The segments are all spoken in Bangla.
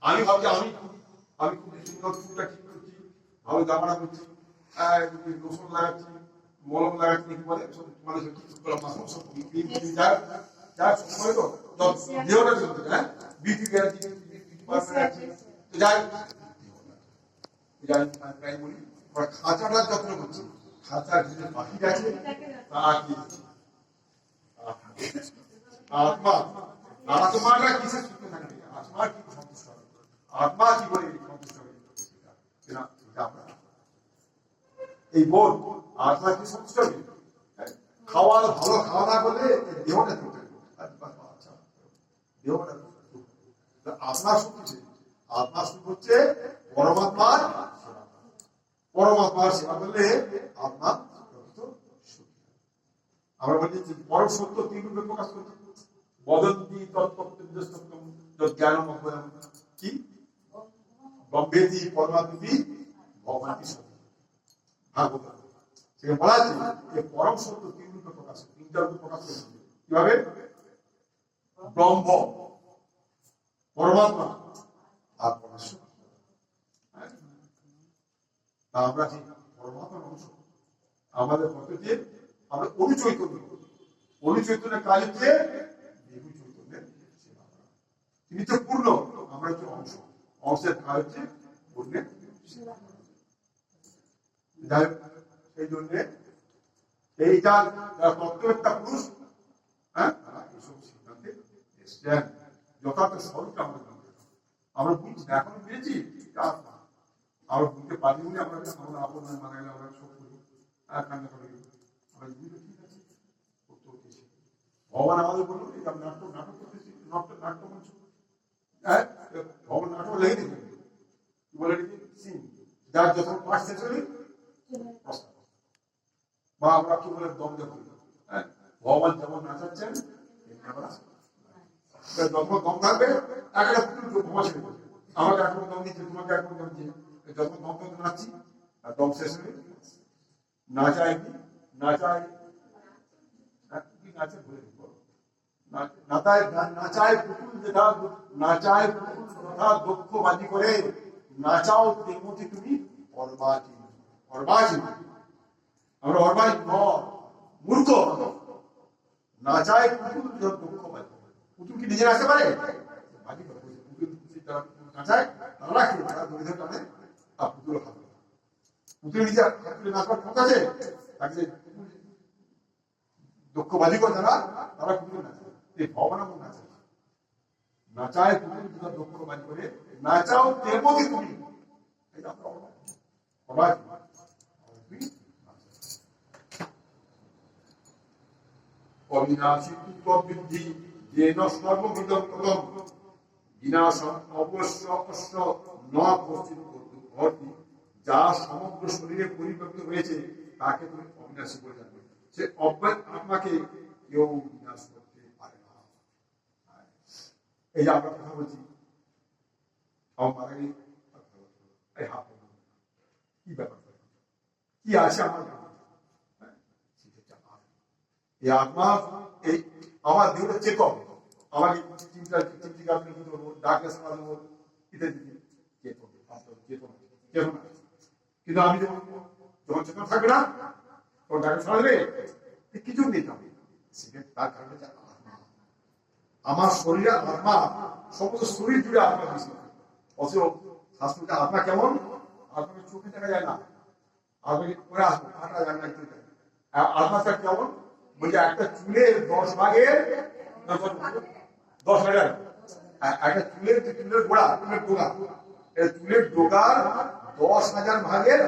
আমি ভাবছি আমি খুব সুন্দর চুলটা ঠিক করছি, ভালো জামাটা করছি, গোসল লাগাচ্ছি, মলম লাগাচ্ছি, কি বলে মানে যা সময় তো দেহটা চলছে, হ্যাঁ বিউটি যাই প্রায় বলি খাঁচাটার যত্ন করছি, খাঁচার যে পাখি আছে তা কি আত্মা, আত্মাটা কিসে সুখে থাকবে, আত্মা কি সন্তুষ্ট হবে, আত্মা কি করে সন্তুষ্ট হবে, এই বোধ আত্মা কি সন্তুষ্ট হবে। খাওয়া ভালো খাওয়া না করলে দেহটা চলতে আচ্ছা দেহটা আত্মা সুখ কিসে, আত্মা সুখ হচ্ছে পরমাত্মার সেবা করলে আত্মা আমরা বলি যে পরম সত্য তিন রূপে প্রকাশ করছে, বদন্তি তত্ত্বম জ্ঞানম কি ব্রহ্মেতি পরমাত্মতি ভগবানটি সত্য ভাগবত সেখানে বলা আছে যে পরম সত্য তিন রূপে প্রকাশ, তিনটা রূপে প্রকাশ করছে কিভাবে, ব্রহ্ম পরমাত্মা আর পরমেশ্বর। আমরা যে পরমাত্মার অংশ, আমাদের মধ্যে আমরা অনুচৈতন্যের কাজ হচ্ছে বিভু চৈতন্যের সেবা করা। তিনি তো পূর্ণ, আমরা হচ্ছে অংশ, অংশের কাজ হচ্ছে পূর্ণের সেবা করা। সেই জন্য এই যারা তত্ত্ববেত্তা পুরুষ, হ্যাঁ তারা এইসব সিদ্ধান্তে এসছেন, যথার্থ স্বরূপটা আমরা বুঝছি না, এখন বুঝেছি আমরা বুঝতে পারি বলে আমরা আপন মানা গেলে আমরা সব করি কান্না করে আমরা বুঝতে ঠিক আছে। ভগবান আমাদের বলুন নাটক করতেছি, নাট্য মঞ্চ, হ্যাঁ ভগবান নাটক লেগে দিবেন কি বলে সিং, যার যখন পাঠ শেষ হলে বা আমরা কি বলে দম দেখুন, হ্যাঁ ভগবান যেমন নাচাচ্ছেন যখন দম থাকবে একটা ক্ষমা ছেড়ে আমাকে এখন দম দিচ্ছে, তোমাকে এখন দম দিচ্ছে, যখন দম তখন নাচছি আর দম শেষ হলে নাচায় কি নাচায় কি নাচে ভুলে নাচায় পুতুল যেটা নাচায় পুতুল তথা দক্ষ বাজি করে নাচাও তেমতি তুমি অর্বাচীন, অর্বাচীন আমরা অর্বাচীন মূর্খ, নাচায় পুতুল দক্ষ বাজি, পুতুল কি নিজে নাচতে পারে, বাজি করে নাচায় তারা কি তারা দড়ি ধরে টানে আর পুতুল হাত, পুতুল নিজে নাচবার ক্ষমতা আছে, তাকে দক্ষ বাজি করে তারা পুতুল নাচে, এই ভগবান নাচে নাচায় পুতুল দক্ষ বাজি করে নাচাও তেমতি তুমি, অবিনাশী বৃদ্ধি যেন সর্ববিধম প্রদম বিনাশম অবশ্য অবশ্য ন কশ্চিৎ ভবতি, যা সমগ্র শরীরে পরিব্যাপ্ত হয়েছে তাকে তুমি অবিনাশী বলে জানবে, সে অব্যয় আত্মাকে কেউ বিনাশ করতে পারে না। এই যে আমরা কথা বলছি আমার মারা গেলে এই হাত কি ব্যাপার কি আছে আমার এই আত্মা, এই আমার দেহটা চেতন, আমাকে চিন্তা ডাকলে শোনা দেবো ইত্যাদি চেতন চেতন চেতনা, কিন্তু আমি যখন চেতন থাকবে না তখন ডাকে শোনা দেবে কিছু নিতে হবে, তার কারণে আমার শরীরে আত্মা, সমস্ত শরীর জুড়ে আত্মা বেশি, অথচ শাস্ত্রতে আত্মা কেমন, আত্মাকে চোখে দেখা যায় না, আত্মাকে করে আসবো হাঁটা যায় না, আত্মাটা কেমন বলছে একটা চুলের 10 ভাগের 10,000, একটা চুলের গোড়া চুলের ডোগার 10,000 ভাগের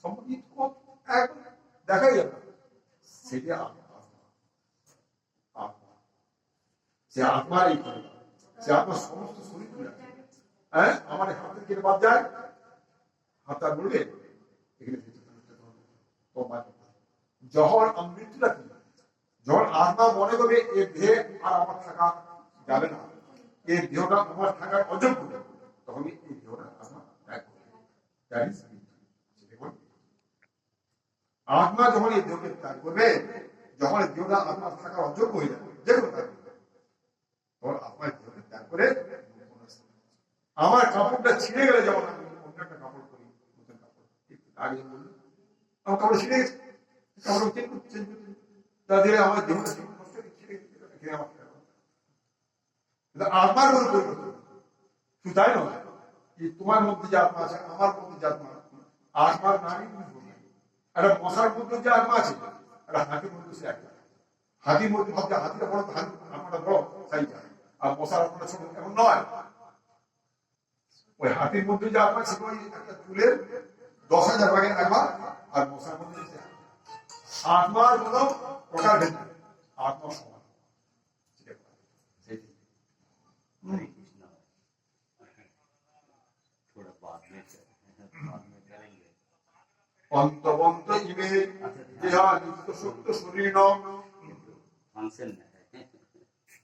সম্পত্তি দেখাই যাবে, সেটা সে আত্মার এই সে আপনার সমস্ত শরীর জুড়ে আছে, হ্যাঁ আমার হাতে কেটে বাদ যায়, হাতটা বলবে এখানে যখন মৃত্যুটা কি, যখন আত্মা মনে করবে এই দেহে আর আমার থাকা যাবে না, এই দেহটা আমার থাকার অযোগ্য, তখন এই দেহটা আত্মা ত্যাগ করবে, আত্মা যখন এই দেহকে ত্যাগ করবে, যখন এই দেহটা আত্মার থাকার অযোগ্য হয়ে যাবে, যে কোনো তখন আত্মা দেহকে ত্যাগ করে আমার কাপড়টা ছিঁড়ে গেলে যেমন আমি অন্য একটা কাপড় পরি, নতুন কাপড় আগে বললো আমার কাপড় ছিঁড়ে গেছে, কাপড় চেঞ্জ করতে তাদের আমার দেহটা কষ্ট ছিঁড়ে গেছে, আমার কোনো পরিবর্তন শুধু তাই নয়, তোমার মধ্যে যে আত্মা আছে, আমার মধ্যে যে আত্মা, আত্মার নামই একটা মশার মধ্যে যে আত্মা আছে, একটা হাতির মধ্যে সে একটা, হাতির মধ্যে ভাবছে হাতিটা বড়, আত্মাটা বড় সাইজ, আর মশার আত্মাটা ছোট, এমন নয়। ওই হাতির মধ্যে যে আত্মা ছিল ওই একটা চুলের 10,000 ভাগের একবার, আর মশার মধ্যে আত্মার কোন প্রকার ভেদ নেই, আত্মা সমান। অন্তবন্ত ইমে ইহা নিত্য সত্য শরীর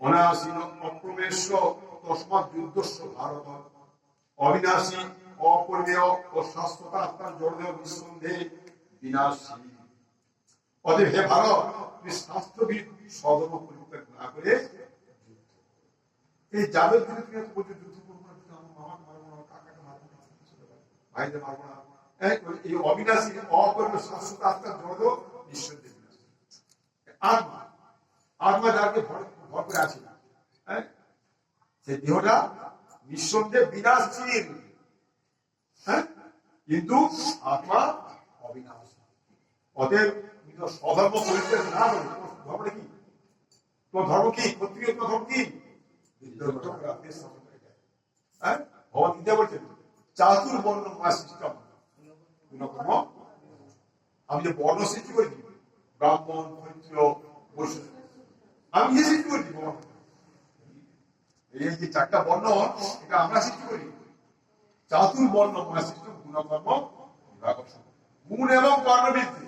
অনাসীন অপ্রমেশ্য তস্মাৎ যুদ্ধস্য ভারত অবিনাশী অপরিমেয় ও শাশ্বত আত্মার জড়দেহ নিঃসন্দেহে বিনাশী। অতএব হে ভারত, তুমি শাস্ত্রবিদ সদর্ম পরিত্যাগ না করে এই যাদের দিনে তুমি এত বলছো যুদ্ধ করবো না, আমার মামাকে মারবো না, কাকাকে মারবো না, ভাইদের মারবো না, এই অবিনাশী অপরিমেয় শাশ্বত আত্মার জড়দেহ নিঃসন্দেহে বিনাশী। আত্মা, আত্মা যাকে ভর করে আছে, সেই দেহটা নিঃসন্দেহে বিনাশীল, কিন্তু আত্মা অবিনাশী। অতএব স্বধর্ম পরিত্যাগ না করে, ধর্মটা কি? তোমার ধর্ম কি? ক্ষত্রিয় ধর্ম কি? ভগবান গীতা বলছেন চাতুর্বর্ণ সিস্টেম গুণকর্ম। আমি যে বর্ণ সৃষ্টি করেছি, ব্রাহ্মণ, ক্ষত্রিয়, বৈশ্য, আমি যে সৃষ্টি করেছি, এই যে 4টা বর্ণ, এটা আমরা সৃষ্টি করি। চাতুর্বর্ণ সিস্টেম গুণকর্ম বিভাগ, গুণ এবং কর্ম বৃদ্ধি।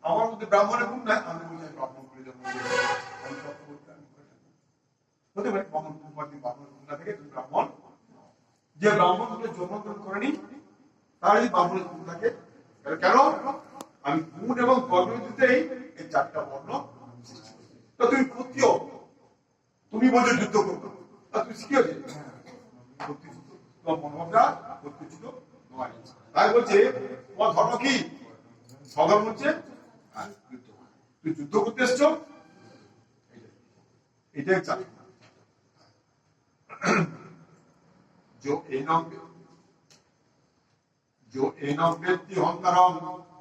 আমার মধ্যে ব্রাহ্মণের গুণ নাই, আমি বলছি ব্রাহ্মণ করে জন্ম হতে পারে, ব্রাহ্মণ গুণ না থেকে তুমি ব্রাহ্মণ। যে ব্রাহ্মণ জন্মগ্রহণ করেনি তার যদি ব্রাহ্মণের গুণ থাকে, কেন? আমি গুণ এবং কর্ম বৃদ্ধিতেই এই 4টা বর্ণ সৃষ্টি করি। তো তুমি ক্ষত্রিয়, তুমি বলছো যুদ্ধ করবো, তুমি শিখিয়েছে তোমার মনোভাবটা ছিল নয়। তাই বলছে তোমার ধর্ম কি? স্বধর্ম হচ্ছে যুদ্ধ। তুই যুদ্ধ করতে এসছো, এটাই চাল। এনং ব্যক্তি হন্তারং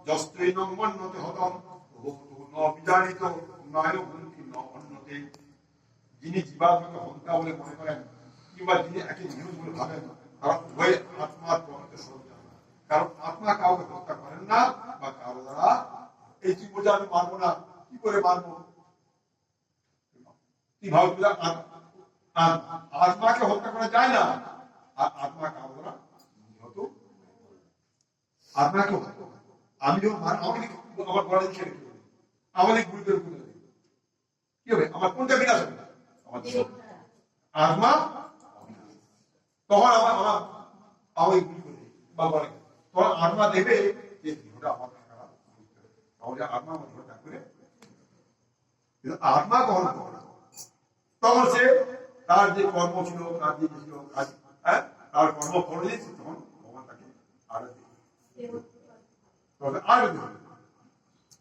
যস্তৈনং মন্যতে হতং ন বিজানিত নয় হুমকি ন অন্যতে। যিনি জীবাত্মাকে হত্যা বলে মনে করেন কিংবা যিনি একই নিউজ বলে ভাবেন, তারা উভয় আত্মার প্রকৃত স্বরূপ জানেন না। কারণ আত্মা কাউকে হত্যা করেন না বা কারো দ্বারা এই তুই বোঝা আমি মারবো না, কি করে মারবো? তুই ভাব আত্মাকে হত্যা করা যায় না, আর আত্মা কারো দ্বারা নিহত। আত্মাকে আমি যখন আমাকে আমার গলা ছেড়ে আমাদের গুলি করে কি হবে? আমার কোনটা বিনাশ হবে? আমার আত্মা। তখন আমার আমাকে গুলি করে বা বলে, তখন আত্মা দেবে যে দেহটা আমার খারাপ, তাহলে আত্মা আমার দেহটা করে। কিন্তু আত্মা কখন করে? তখন সে তার যে কর্ম ছিল, তার যে ছিল কাজ, তার কর্ম করে দিয়েছে, তখন ভগবান তাকে আরো দেবে। তবে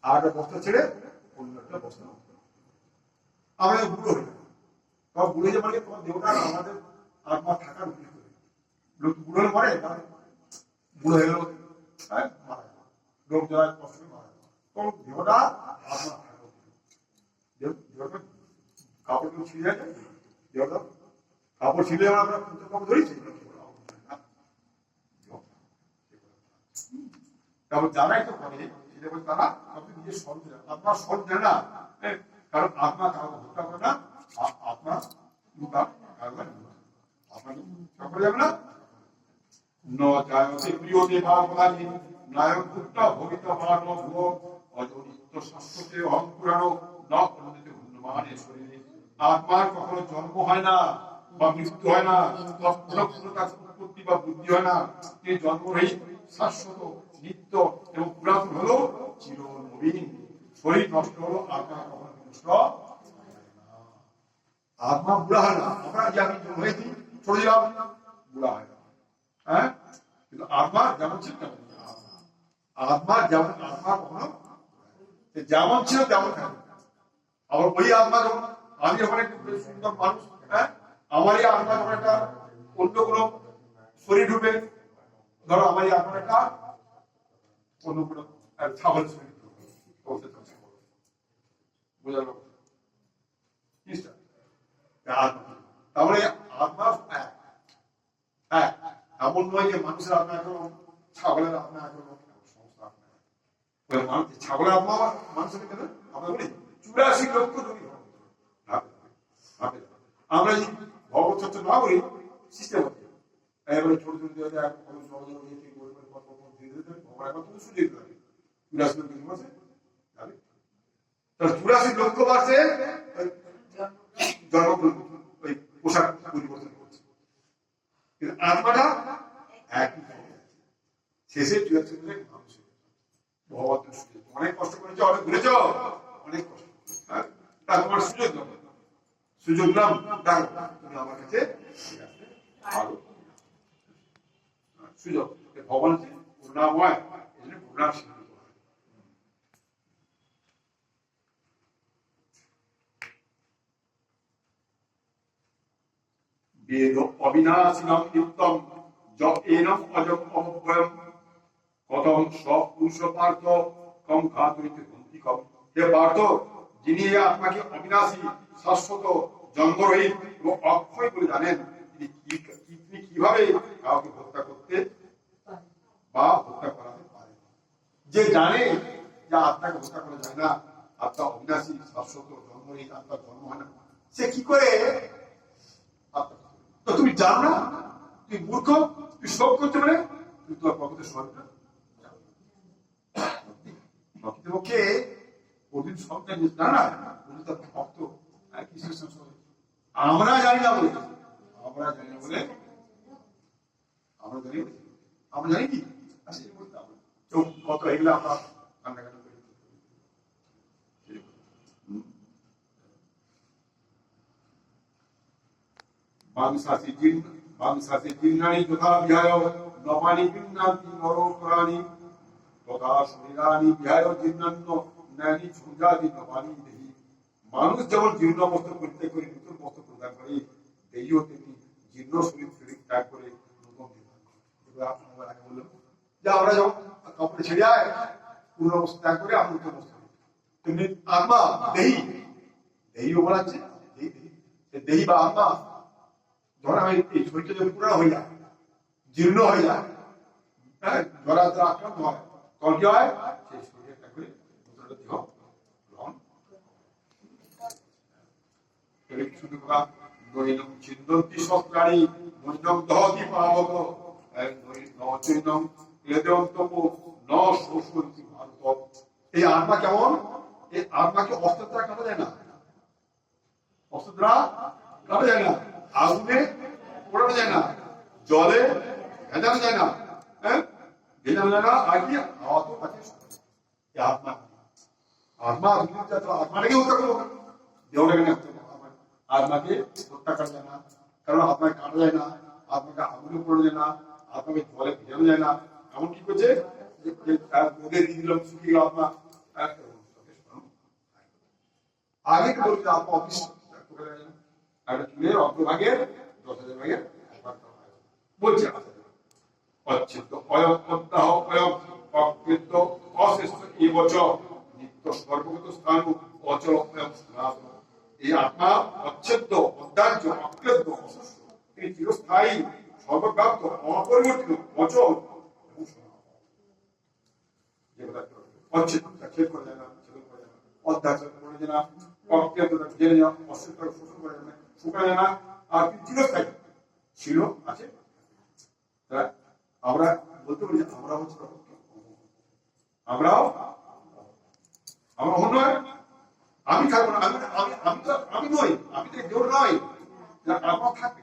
আরেকটা বস্তা ছেড়ে অন্য একটা বস্তা আমরা বুড়ো হয়ে যাবো। তখন বুড়ো যে মানে তোমার দেহটা আমাদের আত্মা থাকার উচিত করে। লোক বুড়ো হলে মরে, বুড়ো হয়ে গেল মারা গেল, লোক যারা কষ্ট করে মারা গেল, তখন দেহটা আত্মা থাকা উচিত। দেহটা কাপড় কেউ ছিঁড়ে যায়, দেহটা কাপড় ছিঁড়ে আমরা কাপড় ধরেছি। তারপর যারাই তো করে তারা নিজের স্বরূপ জানে, আত্মার স্বরূপ জানে না। কারণ আত্মা কাউকে হত্যা করে না, আত্মা কাউকে যাবে না। প্রিয় দেবাবলী নায়ক পুত্র ভবিত মান ভুব অজনিত শাশ্বতে অহংপুরানো না পণ্ডিত হনুমানে শরীরে। আত্মার কখনো জন্ম হয় না বা মৃত্যু হয় না, কখনো তার উৎপত্তি বা বুদ্ধি হয় না। তিনি জন্মরহিত, শাশ্বত, নিত্য এবং পুরাতন হলো চির নবীন। শরীর নষ্ট হলো, আত্মা কখনো নষ্ট। আত্মা বুড়া হয় না। আমরা যে আমি জন্ম হয়েছি ছোট ছিলাম, বুড়া হয় না। হ্যাঁ, কিন্তু আত্মা যেমন ছিল তেমন আত্মা যেমন আত্মা কখনো যেমন ছিল তেমন থাকবে। আবার ওই আত্মা যখন আমি যখন একটা সুন্দর মানুষ, হ্যাঁ, আমারই আত্মা যখন একটা অন্য কোনো শরীর ঢুকে, ধরো আমারই আত্মা একটা অন্য কোনো ছাগলের শরীর বোঝালো তাহলে আত্মা এক, এমন নয় যে মানুষের আত্মা একরকম, ছাগলের আত্মা একরকম, সমস্ত আত্মা ছাগলের আত্মা মানুষের কেন আমরা বলি 84 লক্ষ জমি। আমরা যদি ভগবত চর্চা না করি সিস্টেম হচ্ছে এবারে ছোট ছোট সুযোগ দেবে 84 লক্ষ বার্ষে জন্ম ওই পোশাক পরিবর্তন করছে, কিন্তু আত্মাটা একই শেষে 84 মানুষ ভগবত সুযোগ অনেক কষ্ট করেছ, অনেক ঘুরেছ, অনেক কষ্ট, তা তোমার সুযোগ দাও, সুযোগ নাম ডাক তুমি আমার কাছে আরো সুযোগ ভগবান আছে করুণাময়, এই জন্য করুণার সিদ্ধ বেদ অবিনাশিনম নিত্যম যৎএনম অজম অব্যয়ম কতম সপুরুষ পার্থ কম ঘাতরিতে ভক্তি কম। হে পার্থ, যিনি এই আত্মাকে অবিনাশী, শাশ্বত, জন্মরহিত এবং অক্ষয় বলে জানেন, তিনি কিভাবে কাউকে হত্যা করতে বা হত্যা করাতে পারেন? যে জানে যে আত্মাকে হত্যা করা যায় না, আত্মা অবিনাশী, শাশ্বত, জন্মরহিত, আত্মার জন্ম হয় না, সে কি করে তো তুমি জানো না, তুই মূর্খ, তুই শোক করতে পারে, তুই তোমার পক্ষে সব না প্রকৃতপক্ষে ওদিন সবটা না না উনি তার ভক্ত আমরা জানি না বলে, আমরা জানি না বলে, আমরা জানি, আমরা জানি কি কত এগুলো আমরা কান্নাকাটা করি। বাংশাসি জিন্নানি যথা বিহায় নবানি বিন্নান্তি নরোপরাণি তথা শরীরানি বিহায় জিন্নান্ন ন্যানি ছুজাদি নবানি দেহি। মানুষ যেমন জীর্ণ বস্ত্র পরিত্যাগ করে নতুন বস্ত্র প্রদান করে, দেহিও তেমনি জীর্ণ শরীর ত্যাগ করে নতুন প্রদান করে। আগে বললাম যে আমরা যখন কাপড় ছেড়ে যায় পুরনো বস্ত্র ত্যাগ করে আমরা নতুন বস্ত্র, তেমনি আত্মা দেহি, দেহিও বলা হচ্ছে দেহি বা আত্মা যখন আমি এই শরীরটা যখন পুরনো হয়ে যায়, জীর্ণ হয়ে যায়, হ্যাঁ, জ্বরা দ্বারা আক্রান্ত হয়, তখন কি হয় সেই শরীর ত্যাগ করে নতুন দেহ গ্রহণ। শুধু কথা নৈনম ছিন্দন্তি শস্ত্রাণি নৈনম দহতি পাবক নৈনম ক্লেদন্তপো ন শোষন্তি ভারত। এই আত্মা কেমন? এই আত্মাকে অস্ত্র দ্বারা কাটা যায় না, অস্ত্র দ্বারা কাটা যায় না, আগুনে পোড়ানো যায় না, জলে ভেজানো যায় না, হ্যাঁ, ভেজানো যায় না, আর কি হাওয়া তো কাছে আত্মা, আত্মা আত্মাটাকে হত্যা করবো, দেহটাকে হত্যা করবো, আত্মাকে হত্যা করা যায় না, কারণ আত্মাকে কাটা যায় না, আত্মাকে আগুনে পোড়ানো যায় না, আত্মাকে জলে ভেজানো যায় না। এমন কি করছে ওদের দিয়ে দিলাম শুকিয়ে গেল আত্মা, আগে বলছে আত্মা অফিস একটা চুলের অগ্রভাগের 10,000 ভাগের বলছে অচ্ছেদ্য অয়ম অত্যাহ অয়ম অকৃত অশেষ্ট এই বছর নিত্য সর্বগত স্থান অচল অয়ম স্থান। এই আত্মা অচ্ছেদ্য, অদাহ্য, অক্লেদ্য, অশেষ্ট, তিনি চিরস্থায়ী, সর্বব্যাপ্ত, অপরিবর্তিত, অচল এবং অচ্ছেদ্য, ছেদ করা যায় না, ছেদন করা যায় না, অদাহ্য করা যায় না, অক্লেদ্য জেনে যাওয়া, অশেষ্ট শোষণ করা যায় না, শুকানো যায় না, আর তিনি চিরস্থায়ী ছিল, আছে। আমরা বলতে পারি আমরা হচ্ছে আমরাও আমরা অন্য নয়, আমি থাকবো না, আমি আমি তো আমি নই, আমি তো জোর নয়, আমার থাকবে